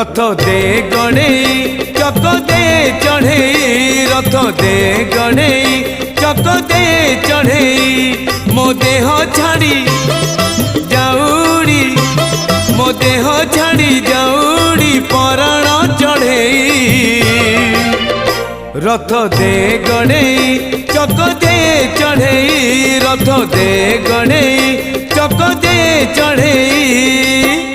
रथ दे गणेई चक दे चढ़ेई रथ दे गणेई चक दे चढ़ेई मो देह छाड़ी जाऊड़ी मो देह छाड़ी जाऊड़ी पराण चढ़ेई रथ दे गणेई चक दे चढ़ेई रथ दे गणेई चक दे चढ़ेई।